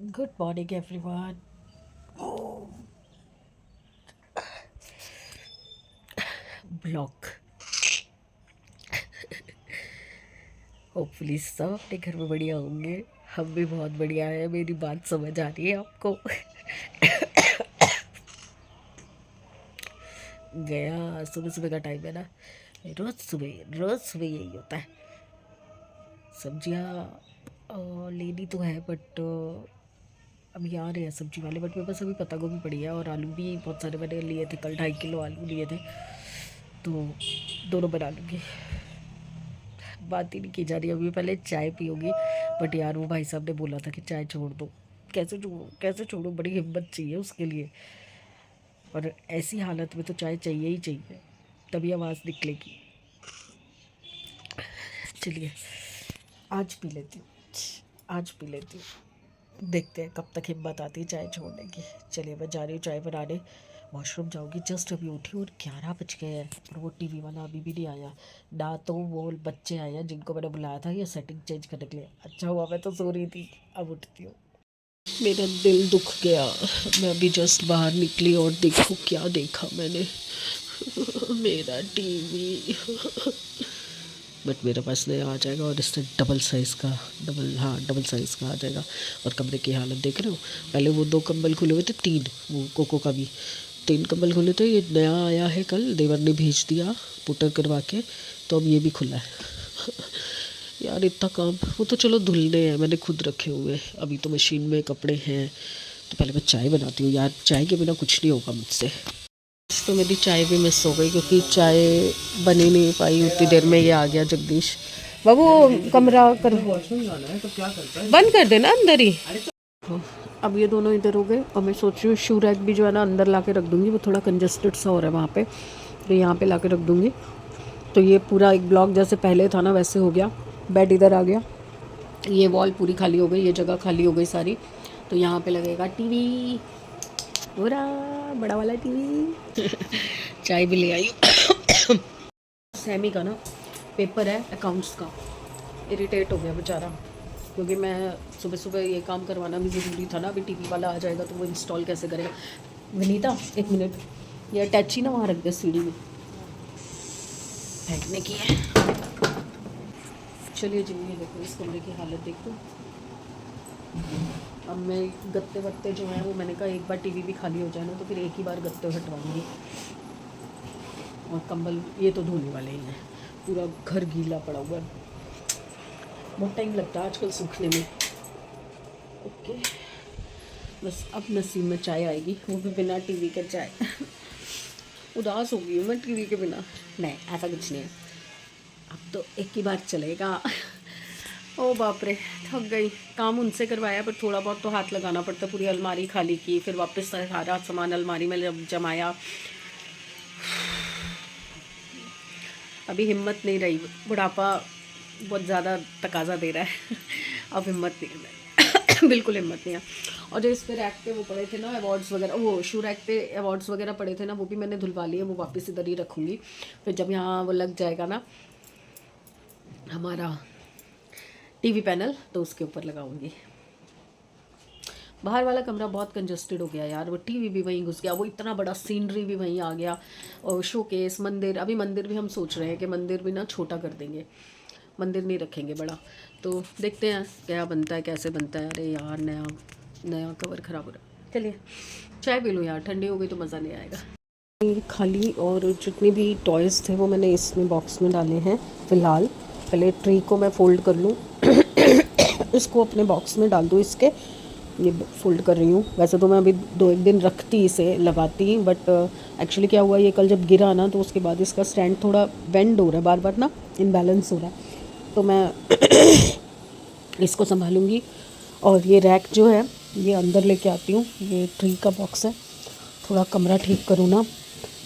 Good morning, everyone. Oh, block. Hopefully सब अपने घर में बढ़िया होंगे। हम भी बहुत बढ़िया है। मेरी बात समझ आ रही है आपको? गया सुबह सुबह का टाइम है ना। रोज सुबह यही होता है। सब्जियाँ लेनी तो है बट अभी आ रहे हैं सब्जी वाले। बट मेरे पास अभी पत्ता गोभी पड़ी है और आलू भी बहुत सारे मैंने लिए थे। कल 2.5 किलो आलू लिए थे, तो दोनों बना लूँगी। बात ही नहीं की जा रही अभी। पहले चाय पियोगी, बट यार वो भाई साहब ने बोला था कि चाय छोड़ दो। कैसे छोड़ो कैसे छोड़ो, बड़ी हिम्मत चाहिए उसके लिए। और ऐसी हालत में तो चाय चाहिए ही चाहिए, तभी आवाज़ निकलेगी। चलिए आज पी लेती हूँ, आज पी लेती हूँ। देखते हैं कब तक हिम्मत आती है चाय छोड़ने की। चलिए मैं जा रही हूँ चाय बनाने। वॉशरूम जाऊँगी। जस्ट अभी उठी और 11 बज गए हैं और वो टीवी वाला अभी भी नहीं आया ना। तो वो बच्चे आए हैं जिनको मैंने बुलाया था ये सेटिंग चेंज करने के लिए। अच्छा हुआ मैं तो सो रही थी, अब उठती हूँ। मेरा दिल दुख गया। मैं अभी जस्ट बाहर निकली और देखो क्या देखा मैंने। मेरा टीवी। बट मेरे पास नहीं आ जाएगा और इससे डबल साइज़ का, डबल साइज़ का आ जाएगा। और कमरे की हालत देख रहे हो। पहले वो 2 कंबल खुले हुए थे, 3 वो कोको का भी 3 कंबल खुले थे। ये नया आया है, कल देवर ने भेज दिया पुटर करवा के, तो अब ये भी खुला है। यार इतना काम। वो तो चलो धुलने हैं, मैंने खुद रखे हुए। अभी तो मशीन में कपड़े हैं। तो पहले मैं चाय बनाती हूँ यार, चाय के बिना कुछ नहीं होगा मुझसे। आज तो मेरी चाय भी मिस हो गई क्योंकि चाय बनी नहीं पाई उतनी देर में। ये आ गया जगदीश। बाबू कमरा कर वॉशरूम जाना है तो क्या करता है, बंद कर देना अंदर ही। अब ये दोनों इधर हो गए और मैं सोच रही हूँ शू रैक भी जो है ना अंदर ला के रख दूँगी। वो थोड़ा कंजस्टेड सा हो रहा है वहाँ पे, तो यहाँ पे ला के रख दूँगी। तो ये पूरा एक ब्लॉक जैसे पहले था ना वैसे हो गया। बेड इधर आ गया, ये वॉल पूरी खाली हो गई, ये जगह खाली हो गई सारी। तो यहाँ पे लगेगा टीवी, पूरा बड़ा वाला टीवी। चाय भी ले आई हूँ। सैमी का ना पेपर है अकाउंट्स का। इरिटेट हो गया बेचारा, क्योंकि मैं सुबह सुबह ये काम करवाना भी ज़रूरी था ना। अभी टीवी वाला आ जाएगा तो वो इंस्टॉल कैसे करेगा। विनीता 1 मिनट, ये अटैची ना वहाँ रख दे सीढ़ी में, फेंकने की है। चलिए जी, ये देखो इस कमरे की हालत देखो। अब मैं गत्ते वत्ते जो हैं वो मैंने कहा एक बार टीवी भी खाली हो जाए ना तो फिर एक ही बार गत्ते हटवाऊंगी। और कंबल ये तो धोने वाले ही हैं। पूरा घर गीला पड़ा हुआ है, बहुत टाइम लगता है आजकल सूखने में। ओके, बस अब नसीब में चाय आएगी, वो भी बिना टीवी के चाय। उदास हो गई हूँ मैं टीवी के बिना। नहीं ऐसा कुछ नहीं है, अब तो एक ही बार चलेगा। ओ बाप रे, थक गई। काम उनसे करवाया पर थोड़ा बहुत तो हाथ लगाना पड़ता। पूरी अलमारी खाली की, फिर वापस सारा सामान अलमारी में जमाया। अभी हिम्मत नहीं रही, बुढ़ापा बहुत ज़्यादा तकाजा दे रहा है। अब हिम्मत नहीं है। बिल्कुल हिम्मत नहीं है। और जो इस पे रैक पे वो पड़े थे ना अवार्ड्स वगैरह, वो शू रैक पे अवार्ड्स वगैरह पड़े थे ना, वो भी मैंने धुलवा लिए। वो वापस इधर ही रखूँगी। फिर जब यहाँ वो लग जाएगा ना हमारा टीवी पैनल तो उसके ऊपर लगाऊंगी। बाहर वाला कमरा बहुत कंजस्टेड हो गया यार। वो टीवी भी वहीं घुस गया, वो इतना बड़ा सीनरी भी वहीं आ गया, और शोकेस, मंदिर। अभी मंदिर भी हम सोच रहे हैं कि मंदिर भी ना छोटा कर देंगे, मंदिर नहीं रखेंगे बड़ा। तो देखते हैं क्या बनता है, कैसे बनता है। अरे यार नया नया कवर ख़राब हो रहा है। चलिए चाय पी लो यार, ठंडी हो गई तो मज़ा नहीं आएगा। खाली और जितने भी टॉयज़ थे वो मैंने इसमें बॉक्स में डाले हैं फ़िलहाल। पहले ट्री को मैं फ़ोल्ड कर लूँ। इसको अपने बॉक्स में डाल दूँ इसके। ये फ़ोल्ड कर रही हूँ। वैसे तो मैं अभी 2-1 दिन रखती इसे, लगाती, बट एक्चुअली क्या हुआ, ये कल जब गिरा ना तो उसके बाद इसका स्टैंड थोड़ा बेंड हो रहा है, बार बार ना इम्बैलेंस हो रहा है। तो मैं इसको संभालूँगी। और ये रैक जो है ये अंदर लेके आती हूँ। ये ट्री का बॉक्स है। थोड़ा कमरा ठीक करूँ ना,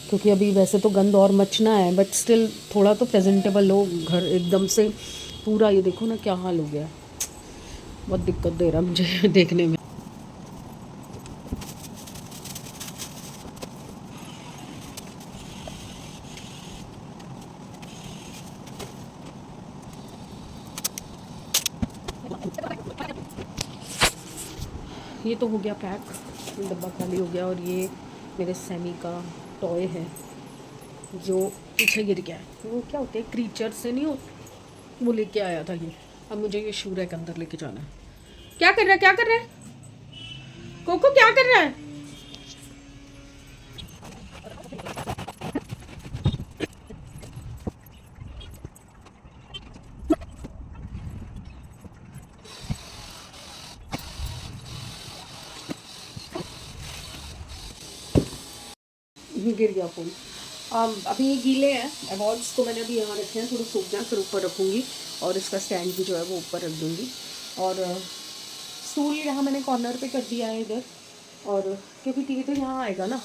क्योंकि अभी वैसे तो गंद और मचना है, बट स्टिल थोड़ा तो प्रेजेंटेबल हो घर एकदम से। पूरा ये देखो ना क्या हाल हो गया, बहुत दिक्कत दे रहा मुझे देखने में। ये तो हो गया पैक, डब्बा खाली हो गया। और ये मेरे सैमी का टॉय है जो पीछे गिर गया है। वो क्या होते हैं, क्रीचर से नहीं हो, वो लेके आया था ये। अब मुझे ये शू रैक अंदर लेके जाना है। क्या कर रहा है, क्या कर रहा है कोको, क्या कर रहा है? गिर गया फ़ोन। अभी ये गीले हैं अवॉर्ड्स, तो मैंने अभी यहाँ रखे हैं, थोड़े सूख जाए फिर ऊपर रखूँगी। और इसका स्टैंड भी जो है वो ऊपर रख दूँगी। और स्टूल यहाँ मैंने कॉर्नर पे कर दिया है इधर। और क्योंकि टीवी तो यहाँ आएगा ना,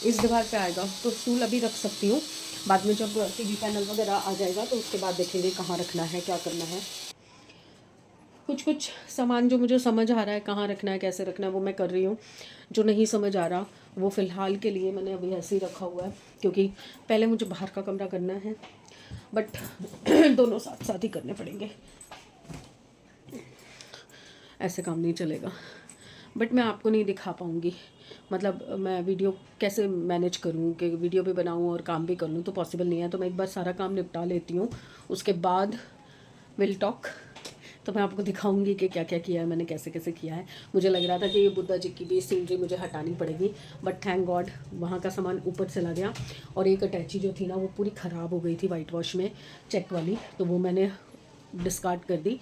इस दीवार पे आएगा, तो स्टूल अभी रख सकती हूँ। बाद में जब टीवी पैनल वगैरह आ जाएगा तो उसके बाद देखेंगे कहाँ रखना है, क्या करना है। कुछ कुछ सामान जो मुझे समझ आ रहा है कहाँ रखना है, कैसे रखना है, वो मैं कर रही हूँ। जो नहीं समझ आ रहा वो फ़िलहाल के लिए मैंने अभी ऐसे ही रखा हुआ है, क्योंकि पहले मुझे बाहर का कमरा करना है। बट दोनों साथ साथ ही करने पड़ेंगे, ऐसे काम नहीं चलेगा। बट मैं आपको नहीं दिखा पाऊँगी, मतलब मैं वीडियो कैसे मैनेज करूँ कि वीडियो भी बनाऊँ और काम भी कर लूँ, तो पॉसिबल नहीं है। तो मैं एक बार सारा काम निपटा लेती हूँ, उसके बाद विल टॉक। तो मैं आपको दिखाऊंगी कि क्या क्या किया है मैंने, कैसे कैसे किया है। मुझे लग रहा था कि ये बुद्धा जी की भी सीनरी मुझे हटानी पड़ेगी, बट थैंक गॉड वहाँ का सामान ऊपर चला गया। और एक अटैची जो थी ना, वो पूरी ख़राब हो गई थी वाइट वॉश में, चेक वाली, तो वो मैंने डिस्कार्ड कर दी।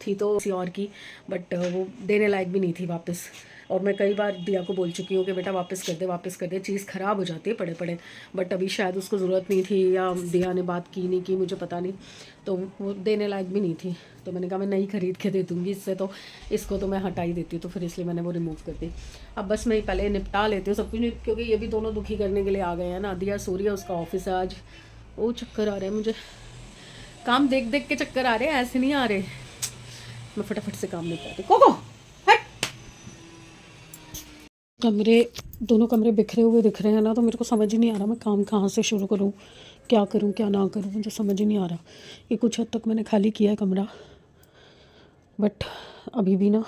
थी तो किसी और की, बट वो देने लायक भी नहीं थी वापस। और मैं कई बार दिया को बोल चुकी हूँ कि बेटा वापस कर दे, वापस कर दे, चीज़ ख़राब हो जाती है पड़े पड़े। बट अभी शायद उसको ज़रूरत नहीं थी, या दिया ने बात की नहीं की, मुझे पता नहीं, तो वो देने लायक भी नहीं थी। तो मैंने कहा मैं नई ख़रीद के दे दूँगी, इससे तो इसको तो मैं हटा ही देती हूँ। तो फिर इसलिए मैंने वो रिमूव कर दी। अब बस मैं पहले निपटा लेती हूँ सब कुछ, क्योंकि ये भी दोनों दुखी करने के लिए आ गए हैं ना। दिया सो रही है, उसका ऑफिस है आज। वो चक्कर आ रहे हैं मुझे, काम देख देख के चक्कर आ रहे हैं, ऐसे नहीं आ रहे। मैं फटाफट से काम निपटाती। कोको हट। कमरे, दोनों कमरे बिखरे हुए दिख रहे हैं ना, तो मेरे को समझ ही नहीं आ रहा मैं काम कहाँ से शुरू करूँ, क्या करूँ क्या ना करूँ, मुझे समझ ही नहीं आ रहा। ये कुछ हद तक मैंने खाली किया है कमरा, बट अभी भी ना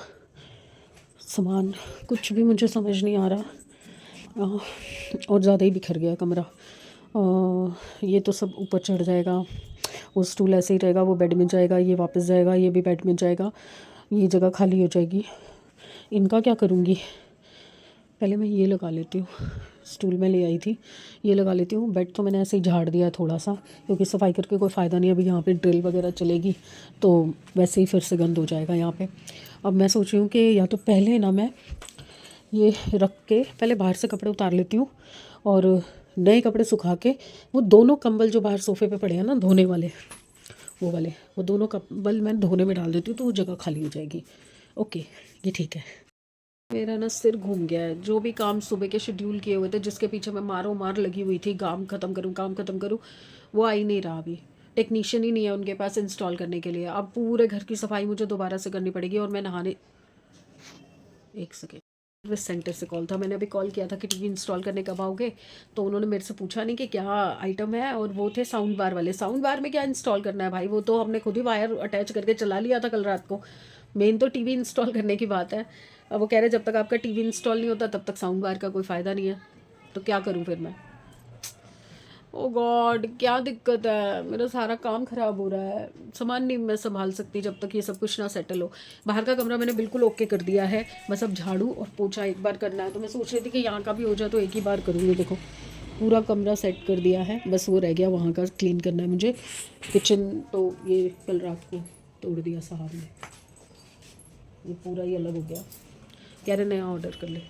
सामान कुछ भी मुझे समझ नहीं आ रहा। और ज़्यादा ही बिखर गया कमरा। ये तो सब ऊपर चढ़ जाएगा, वो स्टूल ऐसे ही रहेगा, वो बेड में जाएगा, ये वापस जाएगा, ये भी बेड में जाएगा, ये जगह खाली हो जाएगी। इनका क्या करूँगी? पहले मैं ये लगा लेती हूँ, स्टूल में ले आई थी, ये लगा लेती हूँ। बेड तो मैंने ऐसे ही झाड़ दिया थोड़ा सा, क्योंकि सफाई करके कोई फ़ायदा नहीं। अभी यहाँ पे ड्रिल वगैरह चलेगी तो वैसे ही फिर से गंद हो जाएगा यहाँ पे। अब मैं सोच रही हूँ कि या तो पहले ना मैं ये रख के पहले बाहर से कपड़े उतार लेती हूँ, और नए कपड़े सुखा के वो दोनों कंबल जो बाहर सोफ़े पे पड़े हैं ना धोने वाले, वो दोनों कंबल मैं धोने में डाल देती हूँ, तो वो जगह खाली हो जाएगी। ओके, ये ठीक है। मेरा ना सिर घूम गया है। जो भी काम सुबह के शेड्यूल किए हुए थे, जिसके पीछे मैं मारो मार लगी हुई थी, काम ख़त्म करूँ काम ख़त्म करूँ, वो आ ही नहीं रहा। अभी टेक्नीशियन ही नहीं है उनके पास इंस्टॉल करने के लिए। अब पूरे घर की सफाई मुझे दोबारा से करनी पड़ेगी। और मैं नहाने, एक सेकेंड, सर्विस सेंटर से कॉल था, मैंने अभी कॉल किया था कि टीवी इंस्टॉल करने कब आओगे, तो उन्होंने मेरे से पूछा नहीं कि क्या आइटम है, और वो थे साउंड बार वाले। साउंड बार में क्या इंस्टॉल करना है भाई, वो तो हमने खुद ही वायर अटैच करके चला लिया था कल रात को। मेन तो टीवी इंस्टॉल करने की बात है। अब वो कह रहे जब तक आपका टीवी इंस्टॉल नहीं होता तब तक साउंड बार का कोई फ़ायदा नहीं है। तो क्या करूँ फिर मैं? ओ गॉड, क्या दिक्कत है, मेरा सारा काम ख़राब हो रहा है। सामान नहीं मैं संभाल सकती जब तक ये सब कुछ ना सेटल हो। बाहर का कमरा मैंने बिल्कुल ओके कर दिया है, बस अब झाड़ू और पोछा एक बार करना है। तो मैं सोच रही थी कि यहाँ का भी हो जाए तो एक ही बार करूँगी। देखो पूरा कमरा सेट कर दिया है, बस वो रह गया वहाँ का क्लीन करना है मुझे। किचन तो ये कल रात को तोड़ दिया साहब ने, ये पूरा ही अलग हो गया। कह रहे नया ऑर्डर कर ले,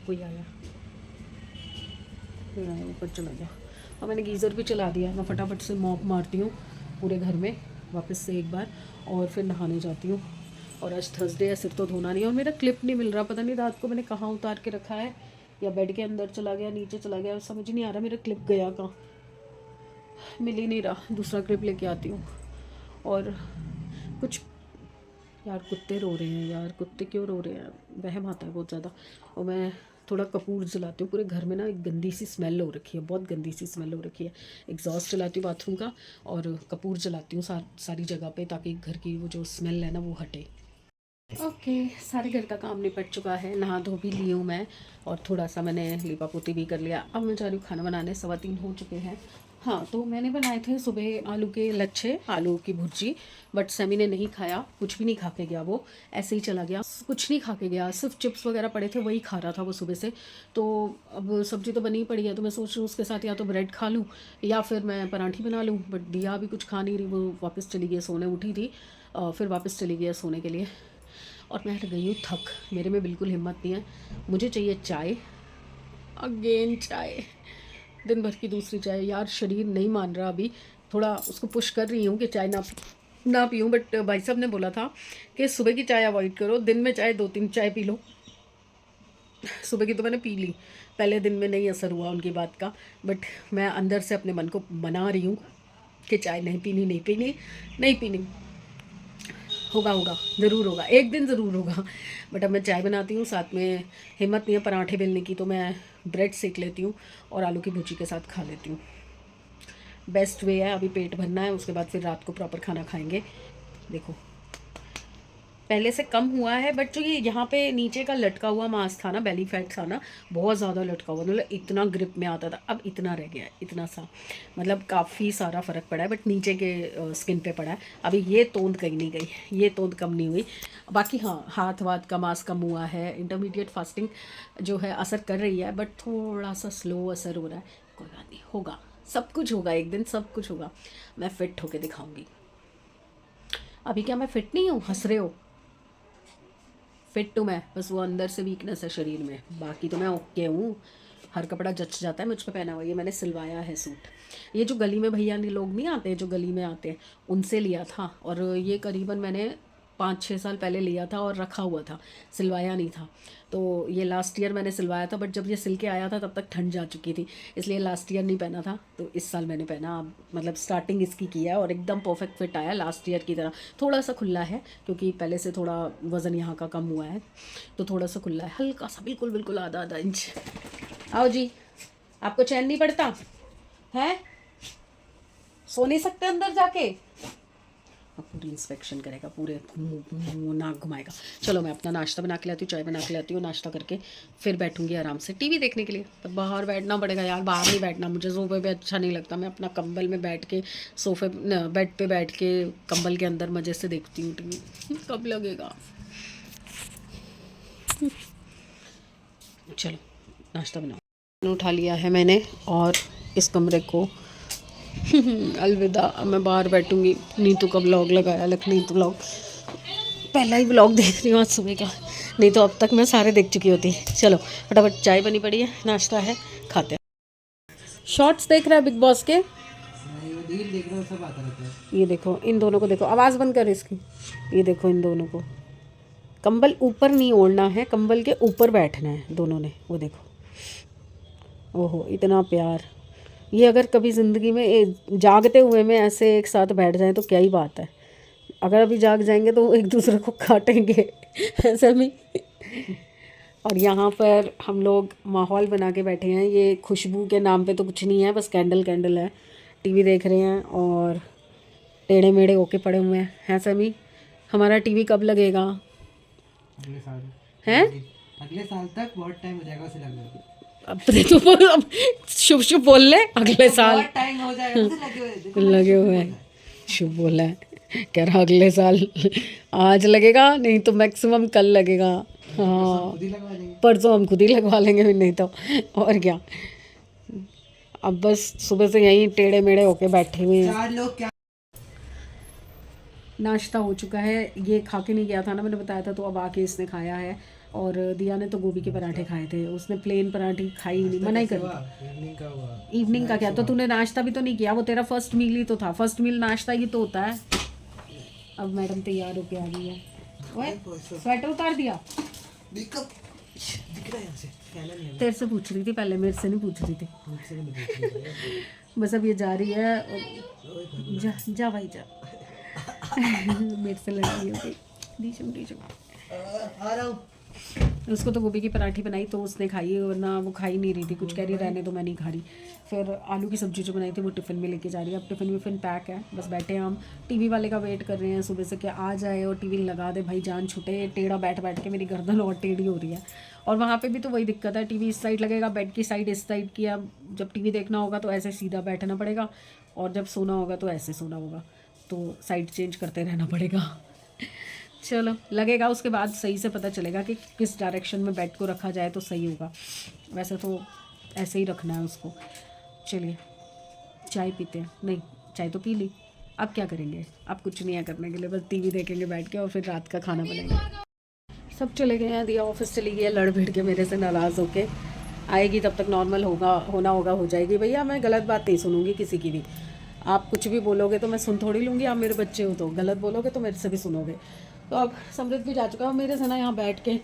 कोई आया फिर आया ऊपर चला गया। और मैंने गीज़र भी चला दिया। मैं फटाफट से मॉप मारती हूँ पूरे घर में वापस से एक बार, और फिर नहाने जाती हूँ। और आज थर्सडे है, सिर तो धोना नहीं है। और मेरा क्लिप नहीं मिल रहा, पता नहीं रात को मैंने कहाँ उतार के रखा है, या बेड के अंदर चला गया, नीचे चला गया, समझ नहीं आ रहा मेरा क्लिप गया कहाँ, मिल ही नहीं रहा। दूसरा क्लिप लेके आती हूँ। और कुछ, यार कुत्ते रो रहे हैं, यार कुत्ते क्यों रो रहे हैं, वहम आता है बहुत ज़्यादा। और मैं थोड़ा कपूर जलाती हूँ। पूरे घर में ना एक गंदी सी स्मेल हो रखी है, बहुत गंदी सी स्मेल हो रखी है। एग्जॉस्ट जलाती हूँ बाथरूम का, और कपूर जलाती हूँ सारी जगह पे, ताकि घर की वो जो स्मेल है ना वो हटे। ओके, सारे घर का काम निपट चुका है, नहा धो भी ली हूँ मैं, और थोड़ा सा मैंने लीपा पोती भी कर लिया। अब मैं जा रही हूँ खाना बनाने, 3:15 हो चुके हैं। हाँ, तो मैंने बनाए थे सुबह आलू के लच्छे, आलू की भुर्जी, बट समी ने नहीं खाया, कुछ भी नहीं खा के गया, वो ऐसे ही चला गया, कुछ नहीं खा के गया, सिर्फ चिप्स वगैरह पड़े थे वही खा रहा था वो सुबह से। तो अब सब्ज़ी तो बनी ही पड़ी है, तो मैं सोच रही हूँ उसके साथ या तो ब्रेड खा लूँ या फिर मैं पराठी बना लूँ, बट दिया भी कुछ खा नहीं रही, वो वापस चली गई सोने, उठी थी फिर वापस चली गई सोने के लिए। और मैं गई हूँ थक, मेरे में बिल्कुल हिम्मत नहीं है, मुझे चाहिए चाय, अगेन चाय, दिन भर की दूसरी चाय। यार शरीर नहीं मान रहा, अभी थोड़ा उसको पुश कर रही हूँ कि चाय ना पीऊँ, बट भाई साहब ने बोला था कि सुबह की चाय अवॉइड करो, दिन में चाय 2-3 चाय पी लो। सुबह की तो मैंने पी ली, पहले दिन में नहीं असर हुआ उनकी बात का, बट मैं अंदर से अपने मन को मना रही हूँ कि चाय नहीं पीनी, नहीं पीनी, नहीं पीनी। होगा होगा, ज़रूर होगा, एक दिन ज़रूर होगा। बट अब मैं चाय बनाती हूँ, साथ में हिम्मत नहीं है पराठे बेलने की, तो मैं ब्रेड सेक लेती हूँ और आलू की भुजी के साथ खा लेती हूँ। बेस्ट वे है, अभी पेट भरना है, उसके बाद फिर रात को प्रॉपर खाना खाएंगे। देखो पहले से कम हुआ है, बट जो ये यहाँ पे नीचे का लटका हुआ मांस था ना, बेली फैट था ना, बहुत ज़्यादा लटका हुआ, मतलब इतना ग्रिप में आता था, अब इतना रह गया है, इतना सा, मतलब काफ़ी सारा फ़र्क पड़ा है, बट नीचे के स्किन पे पड़ा है। अभी ये तोंद कहीं नहीं गई, ये तोंद कम नहीं हुई। बाकी हाँ, हाथ वाथ का मांस कम हुआ है, इंटरमीडिएट फास्टिंग जो है असर कर रही है, बट थोड़ा सा स्लो असर हो रहा है। कोई बात नहीं, होगा, सब कुछ होगा, एक दिन सब कुछ होगा, मैं फ़िट होके दिखाऊंगी। अभी क्या मैं फ़िट नहीं हूँ, हंस रहे हो? फिट तो मैं, बस वो अंदर से वीकनेस है शरीर में, बाकी तो मैं ओके हूँ। हर कपड़ा जच जाता है मुझ पे पहना हुआ, ये मैंने सिलवाया है सूट। ये जो गली में भैया ने लोग नहीं आते, जो गली में आते हैं, उनसे लिया था, और ये करीबन मैंने 5-6 साल पहले लिया था और रखा हुआ था, सिलवाया नहीं था। तो ये लास्ट ईयर मैंने सिलवाया था, बट जब ये सिल के आया था तब तक ठंड जा चुकी थी, इसलिए लास्ट ईयर नहीं पहना था, तो इस साल मैंने पहना। अब मतलब स्टार्टिंग इसकी की है और एकदम परफेक्ट फिट आया लास्ट ईयर की तरह। थोड़ा सा खुला है क्योंकि पहले से थोड़ा वज़न यहाँ का कम हुआ है, तो थोड़ा सा खुला है, हल्का सा, बिल्कुल बिल्कुल आधा इंच। आओ जी, आपको चैन नहीं पड़ता है? सो नहीं सकते अंदर जाके? अब पूरी इंस्पेक्शन करेगा, पूरे मुंह नाक घुमाएगा। चलो मैं अपना नाश्ता बना के लाती हूँ, चाय बना के लाती हूँ, नाश्ता करके फिर बैठूंगी आराम से टीवी देखने के लिए। तो बाहर बैठना पड़ेगा यार, बाहर नहीं बैठना, मुझे सोफे पे अच्छा नहीं लगता, मैं अपना कंबल में बैठ के, सोफे बेड पे बैठ के कंबल के अंदर मज़े से देखती हूँ टीवी। कब लगेगा? चलो नाश्ता बनाओ। उठा लिया है मैंने और इस कमरे को अलविदा। मैं बाहर बैठूंगी। नीतू का ब्लॉग लगाया, लखनीतू ब्लॉग, पहला ही ब्लॉग देख रही हूँ आज सुबह का, नहीं तो अब तक मैं सारे देख चुकी होती। चलो फटाफट, चाय बनी पड़ी है, नाश्ता है, खाते हैं। शॉर्ट्स देख रहा है बिग बॉस के? ये देखो इन दोनों को, देखो आवाज़ बंद कर इसकी, ये देखो इन दोनों को, कंबल ऊपर नहीं ओढ़ना है, कंबल के ऊपर बैठना है दोनों ने, वो देखो, ओहो इतना प्यार। ये अगर कभी ज़िंदगी में जागते हुए में ऐसे एक साथ बैठ जाएं तो क्या ही बात है, अगर अभी जाग जाएंगे तो एक दूसरे को काटेंगे ऐसे भी। और यहाँ पर हम लोग माहौल बना के बैठे हैं, ये खुशबू के नाम पे तो कुछ नहीं है, बस कैंडल कैंडल है, टीवी देख रहे हैं और टेढ़े मेढ़े होके पड़े हुए हैं सभी। हमारा टीवी कब लगेगा? अगले साल हैं? अगले साल तक बहुत टाइम हो जाएगा उसे लगने को। अब शुभ शुभ बोल ले, अगले साल बहुत टाइम हो जाएगा उसे लगे हुए हैं, शुभ बोला है, कह रहा अगले साल। आज लगेगा नहीं तो मैक्सिमम कल लगेगा। हाँ खुद ही लगवा देंगे, परसों हम खुद ही लगवा लेंगे, नहीं तो और क्या। अब बस सुबह से यहीं टेढ़े मेढ़े होके बैठे हुए हैं। 4 लोग क्या। नाश्ता हो चुका है, ये खा के नहीं गया था ना, मैंने बताया था, तो अब आके इसने खाया है। और दिया ने तो गोभी के पराठे खाए थे, उसने प्लेन पराठे खाई ही नहीं, मना ही कर दी। इवनिंग का हुआ, इवनिंग का क्या, तो तूने नाश्ता भी तो नहीं किया, वो तेरा फर्स्ट मील ही तो था, फर्स्ट मील नाश्ता ही तो होता है। अब मैडम तैयार होके आ गई है। ओए स्वेटर उतार दिया? दिख रहा है यहाँ से, फैला नहीं है। तेरे से पूछ रही थी पहले, मेरे से नहीं पूछ रही थी। मुझसे नहीं पूछ रही है। बस अब ये जा रही है और जा जा भाई जा। मेरे से लड़ाई हो गई, डी आ रहा हूँ। उसको तो गोभी की पराठी बनाई तो उसने खाई, वरना वो खा ही नहीं रही थी, कुछ कह रही रहने दो मैं नहीं खा रही। फिर आलू की सब्ज़ी जो बनाई थी वो टिफ़िन में लेके जा रही है। अब टिफ़िन पैक है, बस बैठे हम टीवी वाले का वेट कर रहे हैं सुबह से कि आ जाए और टीवी लगा दे भाई, जान छूटे। टेढ़ा बैठ बैठ के मेरी गर्दन और टेढ़ी हो रही है। और वहाँ पे भी तो वही दिक्कत है, टीवी इस साइड लगेगा, बेड की साइड इस साइड की। अब जब टीवी देखना होगा तो ऐसे सीधा बैठना पड़ेगा, और जब सोना होगा तो ऐसे सोना होगा, तो साइड चेंज करते रहना पड़ेगा। चलो लगेगा, उसके बाद सही से पता चलेगा कि किस डायरेक्शन में बेड को रखा जाए तो सही होगा। वैसे तो ऐसे ही रखना है उसको। चलिए चाय पीते हैं। नहीं, चाय तो पी ली, अब क्या करेंगे? अब कुछ नहीं है करने के लिए, बस टीवी देखेंगे बैठ के और फिर रात का खाना बनाएंगे। सब चले गए हैं, दिया ऑफिस चली गई है लड़ भिड़ के मेरे से, नाराज़ होके। आएगी तब तक नॉर्मल होना होगा, हो जाएगी। भैया मैं गलत बात नहीं सुनूंगी किसी की भी। आप कुछ भी बोलोगे तो मैं सुन थोड़ी लूँगी, आप मेरे बच्चे हो तो गलत बोलोगे तो मेरे से भी सुनोगे। तो अब समृद्ध भी जा चुका है, मेरे से ना यहाँ बैठ के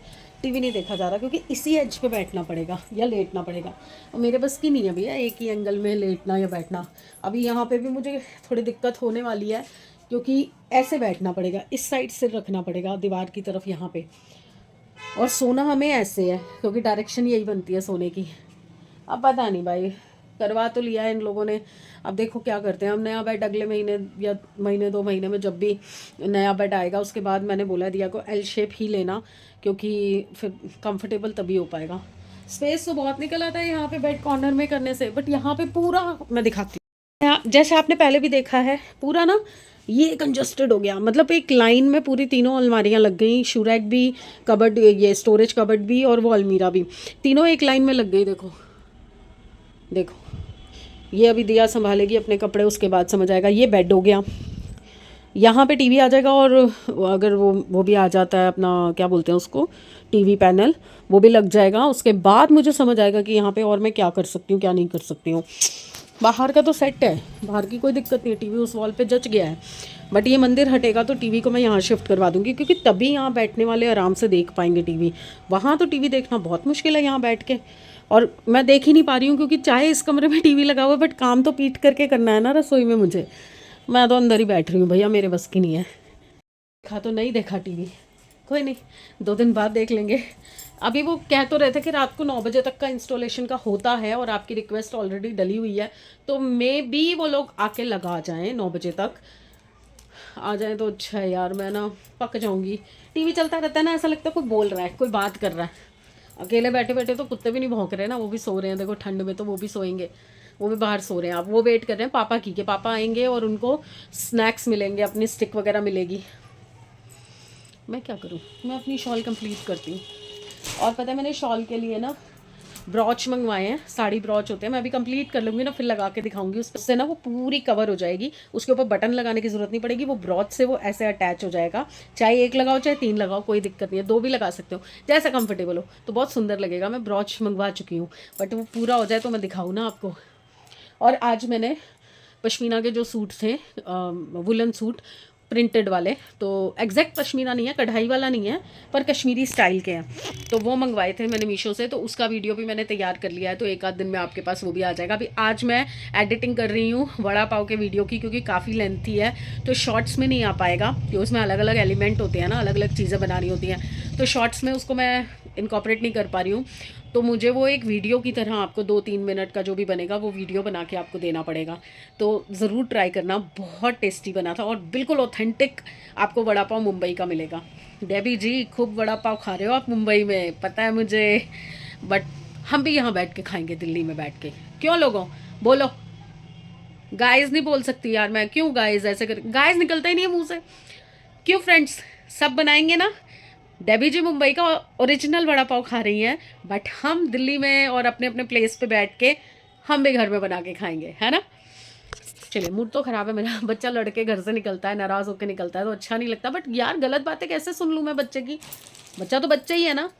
टीवी नहीं देखा जा रहा, क्योंकि इसी एज पे बैठना पड़ेगा या लेटना पड़ेगा। और मेरे बस की नहीं है भैया एक ही एंगल में लेटना या बैठना। अभी यहाँ पे भी मुझे थोड़ी दिक्कत होने वाली है, क्योंकि ऐसे बैठना पड़ेगा, इस साइड से रखना पड़ेगा दीवार की तरफ यहाँ पे। और सोना हमें ऐसे है, क्योंकि डायरेक्शन यही बनती है सोने की। अब पता नहीं भाई, करवा तो लिया है इन लोगों ने, अब देखो क्या करते हैं। हम नया बेड अगले महीने या महीने 2 महीने में जब भी नया बेड आएगा उसके बाद मैंने बोला दिया को एल शेप ही लेना, क्योंकि फिर कंफर्टेबल तभी हो पाएगा। स्पेस तो बहुत निकल आता है यहाँ पे बेड कॉर्नर में करने से, बट यहाँ पे पूरा मैं दिखाती हूँ, जैसे आपने पहले भी देखा है पूरा ना ये कंजस्टेड हो गया। मतलब एक लाइन में पूरी तीनों अलमारियाँ लग गई, शू रैक भी, कबर्ड, ये स्टोरेज कबर्ड भी और वो अलमीरा भी, तीनों एक लाइन में लग गई। देखो देखो, ये अभी दिया संभालेगी अपने कपड़े, उसके बाद समझ आएगा। ये बेड हो गया, यहाँ पे टीवी आ जाएगा, और अगर वो भी आ जाता है अपना क्या बोलते हैं उसको, टीवी पैनल, वो भी लग जाएगा। उसके बाद मुझे समझ आएगा कि यहाँ पे और मैं क्या कर सकती हूँ क्या नहीं कर सकती हूँ। बाहर का तो सेट है, बाहर की कोई दिक्कत नहीं है, टीवी उस वॉल पे जच गया है। बट ये मंदिर हटेगा तो टीवी को मैं यहाँ शिफ्ट करवा दूँगी, क्योंकि तभी यहाँ बैठने वाले आराम से देख पाएंगे टीवी। वहाँ तो टीवी देखना बहुत मुश्किल है यहाँ बैठ के, और मैं देख ही नहीं पा रही हूँ, क्योंकि चाहे इस कमरे में टीवी लगा हुआ है, बट काम तो पीट करके करना है ना रसोई में मुझे। मैं तो अंदर ही बैठ रही हूँ भैया, मेरे बस की नहीं है। देखा तो नहीं देखा टीवी, कोई नहीं, 2 दिन बाद देख लेंगे। अभी वो कह तो रहे थे कि रात को 9 बजे तक का इंस्टॉलेशन का होता है, और आपकी रिक्वेस्ट ऑलरेडी डली हुई है, तो मे बी वो लोग आके लगा जाएं 9 बजे तक आ जाए तो अच्छा है यार। मैं ना पक जाऊंगी, टीवी चलता रहता है ना, ऐसा लगता है कोई बोल रहा है, कोई बात कर रहा है। अकेले बैठे बैठे तो कुत्ते भी नहीं भौंक रहे ना, वो भी सो रहे हैं। देखो ठंड में तो वो भी सोएंगे, वो भी बाहर सो रहे हैं। अब वो वेट कर रहे हैं पापा की, के पापा आएंगे और उनको स्नैक्स मिलेंगे, अपनी स्टिक वगैरह मिलेगी। मैं क्या करूँ, मैं अपनी शॉल कंप्लीट करती हूँ। और पता है मैंने शॉल के लिए ना ब्रॉच मंगवाए हैं, साड़ी ब्रॉच होते हैं। मैं अभी कंप्लीट कर लूँगी ना, फिर लगा के दिखाऊंगी। उससे ना वो पूरी कवर हो जाएगी, उसके ऊपर बटन लगाने की ज़रूरत नहीं पड़ेगी, वो ब्रॉच से वो ऐसे अटैच हो जाएगा। चाहे 1 लगाओ चाहे 3 लगाओ, कोई दिक्कत नहीं है, 2 भी लगा सकते हो, जैसा कंफर्टेबल हो। तो बहुत सुंदर लगेगा। मैं ब्रॉच मंगवा चुकी हूँ, बट वो पूरा हो जाए तो मैं दिखाऊँ ना आपको। और आज मैंने पश्मीना के जो सूट थे, वुलन सूट प्रिंटेड वाले, तो एग्जैक्ट पश्मीना नहीं है, कढ़ाई वाला नहीं है, पर कश्मीरी स्टाइल के हैं, तो वो मंगवाए थे मैंने मीशो से। तो उसका वीडियो भी मैंने तैयार कर लिया है, तो 1 आध दिन में आपके पास वो भी आ जाएगा। अभी आज मैं एडिटिंग कर रही हूँ वड़ा पाव के वीडियो की, क्योंकि काफ़ी लेंथी है, तो शॉर्ट्स में नहीं आ पाएगा, क्योंकि उसमें अलग अलग एलिमेंट होते हैं ना, अलग अलग चीज़ें बनानी होती हैं, तो शॉर्ट्स में उसको मैं इनकॉपरेट नहीं कर पा रही हूँ। तो मुझे वो एक वीडियो की तरह आपको 2-3 मिनट का जो भी बनेगा वो वीडियो बना के आपको देना पड़ेगा। तो ज़रूर ट्राई करना, बहुत टेस्टी बना था, और बिल्कुल ऑथेंटिक आपको वड़ा पाव मुंबई का मिलेगा। डेबी जी खूब वड़ा पाव खा रहे हो आप मुंबई में, पता है मुझे, बट हम भी यहाँ बैठ के खाएंगे दिल्ली में बैठ के। क्यों लोगों, बोलो। गाइस नहीं बोल सकती यार मैं, क्यों गाइस ऐसे कर, गाइस निकलता ही नहीं है मुँह से। क्यों फ्रेंड्स, सब बनाएंगे ना। डेबी जी मुंबई का ओरिजिनल वड़ा पाव खा रही हैं, बट हम दिल्ली में और अपने अपने प्लेस पे बैठ के हम भी घर में बना के खाएंगे, है ना। चलिए, मूड तो ख़राब है मेरा। बच्चा लड़के घर से निकलता है, नाराज़ होकर निकलता है, तो अच्छा नहीं लगता। बट यार गलत बातें कैसे सुन लूँ मैं बच्चे की, बच्चा तो बच्चा ही है ना।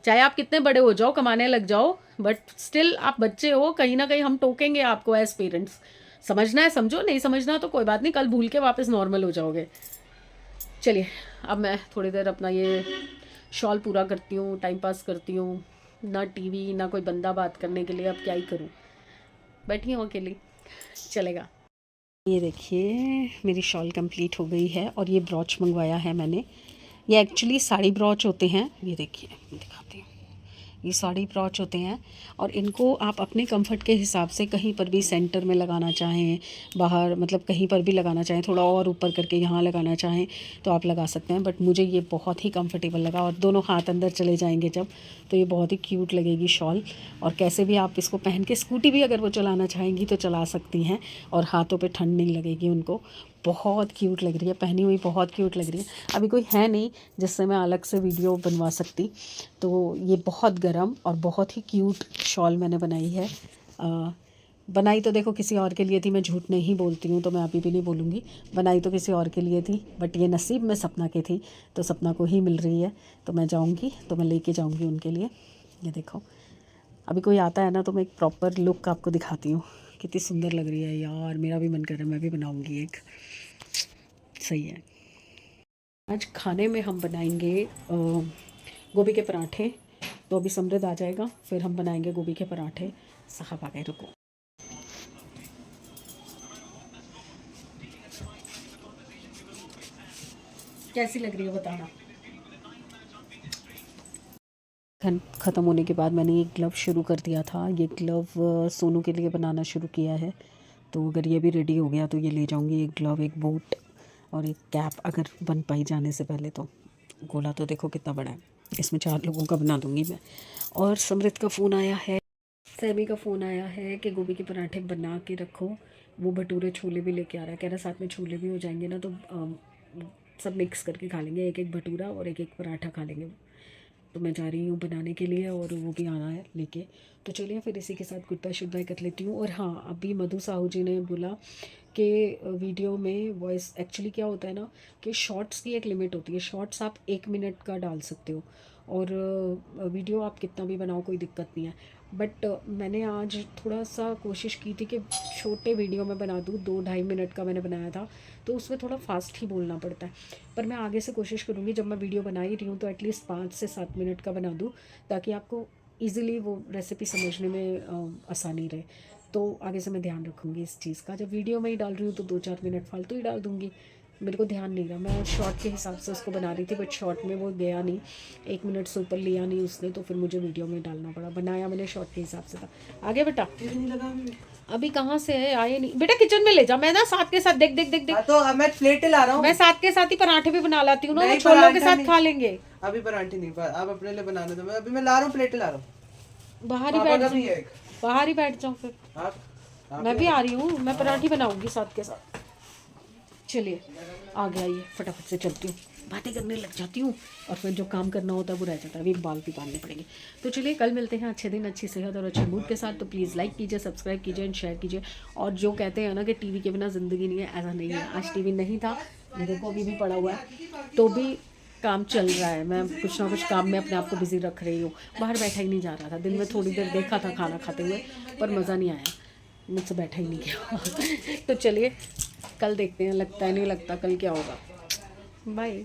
चाहे आप कितने बड़े हो जाओ, कमाने लग जाओ, बट स्टिल आप बच्चे हो, कहीं ना कहीं हम टोकेंगे आपको एज पेरेंट्स। समझना है समझो, नहीं समझना तो कोई बात नहीं, कल भूल के वापस नॉर्मल हो जाओगे। चलिए, अब मैं थोड़ी देर अपना ये शॉल पूरा करती हूँ, टाइम पास करती हूँ। ना टीवी ना कोई बंदा बात करने के लिए, अब क्या ही करूँ, बैठी हूँ अकेली, चलेगा। ये देखिए मेरी शॉल कंप्लीट हो गई है, और ये ब्रॉच मंगवाया है मैंने, ये एक्चुअली साड़ी ब्रॉच होते हैं, ये देखिए मैं दिखाती हूँ, ये साड़ी ब्रॉच होते हैं और इनको आप अपने कंफर्ट के हिसाब से कहीं पर भी सेंटर में लगाना चाहें, बाहर मतलब कहीं पर भी लगाना चाहें, थोड़ा और ऊपर करके यहाँ लगाना चाहें तो आप लगा सकते हैं। बट मुझे ये बहुत ही कंफर्टेबल लगा और दोनों हाथ अंदर चले जाएंगे जब, तो ये बहुत ही क्यूट लगेगी शॉल। और कैसे भी आप इसको पहन के स्कूटी भी अगर वो चलाना चाहेंगी तो चला सकती हैं और हाथों पे ठंड नहीं लगेगी उनको। बहुत क्यूट लग रही है, पहनी हुई बहुत क्यूट लग रही है। अभी कोई है नहीं जिससे मैं अलग से वीडियो बनवा सकती, तो ये बहुत गर्म और बहुत ही क्यूट शॉल मैंने बनाई है। बनाई तो देखो किसी और के लिए थी, मैं झूठ नहीं बोलती हूँ तो मैं अभी भी नहीं बोलूँगी, बनाई तो किसी और के लिए थी, बट ये नसीब में सपना की थी तो सपना को ही मिल रही है। तो मैं जाऊँगी तो मैं लेके जाऊँगी उनके लिए। ये देखो अभी कोई आता है ना तो मैं एक प्रॉपर लुक आपको दिखाती हूँ, कितनी सुंदर लग रही है यार। मेरा भी मन कर रहा है मैं भी बनाऊँगी एक, सही है। आज खाने में हम बनाएंगे गोभी के पराठे। तो अभी समृद्ध आ जाएगा फिर हम बनाएंगे गोभी के पराठे। साहब आ गए, रुको। कैसी लग रही है बताना। ख़त्म होने के बाद मैंने ये ग्लव शुरू कर दिया था। ये ग्लव सोनू के लिए बनाना शुरू किया है, तो अगर ये भी रेडी हो गया तो ये ले जाऊंगी। एक ग्लव, एक बूट और एक कैप अगर बन पाई जाने से पहले तो। गोला तो देखो कितना बड़ा है, इसमें 4 लोगों का बना दूंगी मैं। और समृद्ध का फ़ोन आया है, सैमी का फ़ोन आया है कि गोभी के पराठे बना के रखो। वो भटूरे छोले भी लेके आ रहा है, कह रहा साथ में छोले भी हो जाएंगे ना तो सब मिक्स करके खा लेंगे, एक एक भटूरा और एक एक पराठा खा लेंगे। तो मैं जा रही हूँ बनाने के लिए और वो भी आना है लेके। तो चलिए फिर इसी के साथ गुड बाय शुड बाय कर लेती हूँ। और हाँ, अभी मधु साहू जी ने बोला कि वीडियो में वॉइस एक्चुअली क्या होता है ना कि शॉर्ट्स की एक लिमिट होती है। शॉर्ट्स आप 1 मिनट का डाल सकते हो और वीडियो आप कितना भी बनाओ कोई दिक्कत नहीं है। बट मैंने आज थोड़ा सा कोशिश की थी कि छोटे वीडियो में बना दूँ, 2-2.5 मिनट का मैंने बनाया था तो उसमें थोड़ा फास्ट ही बोलना पड़ता है। पर मैं आगे से कोशिश करूँगी जब मैं वीडियो बना ही रही हूँ तो एटलीस्ट 5 से 7 मिनट का बना दूँ ताकि आपको ईज़िली वो रेसिपी समझने में आसानी रहे। तो आगे से मैं ध्यान रखूँगी इस चीज़ का। जब वीडियो में ही डाल रही हूँ तो 2-4 मिनट फालतू ही डाल दूँगी, मेरे को ध्यान नहीं रहा। मैं शॉर्ट के हिसाब से उसको बना रही थी बट शॉर्ट में वो गया नहीं, 1 मिनट से ऊपर लिया नहीं उसने, तो फिर मुझे वीडियो में डालना पड़ा। बनाया मैंने शॉर्ट के हिसाब से था। आगे बेटा नहीं लगा अभी कहाँ से है, आए नहीं बेटा, किचन में ले जा। मैं ना साथ के साथ देख देख देख देख, तो मैं प्लेट ला रहा हूँ। मैं साथ के साथ ही पराठे भी बना लाती हूँ ना, नहीं, छोलों के पराठा साथ नहीं। खा लेंगे। अभी पराठे नहीं, आप अपने लिए बनाने दो। मैं अभी मैं ला रहा हूँ, प्लेट ला रहा हूँ। बाहर ही पापा बैठ का जाऊँ, भी है एक। बाहर ही बैठ जाऊँ फिर। मैं भी आ रही हूँ, मैं पराठी बनाऊंगी साथ के साथ। चलिए आ गया ये, फटाफट से चलती हूँ, बातें करने लग जाती हूँ और फिर जो काम करना होता है वो रह जाता है। अभी बाल भी बांधने पड़ेंगे। तो चलिए कल मिलते हैं अच्छे दिन, अच्छी सेहत और अच्छे मूड के साथ। तो प्लीज़ लाइक कीजिए, सब्सक्राइब कीजिए एंड शेयर कीजिए। और जो कहते हैं ना कि टीवी के बिना ज़िंदगी नहीं है, ऐसा नहीं है। आज टीवी नहीं था, मेरे को अभी भी पड़ा हुआ है तो भी काम चल रहा है। मैं कुछ ना कुछ काम में अपने आप को बिज़ी रख रही हूँ। बाहर बैठा ही नहीं जा रहा था, दिन में थोड़ी देर देखा था खाना खाते हुए पर मज़ा नहीं आया, मुझसे बैठा ही नहीं गया। तो चलिए कल देखते हैं, लगता है नहीं लगता कल क्या होगा। बाय।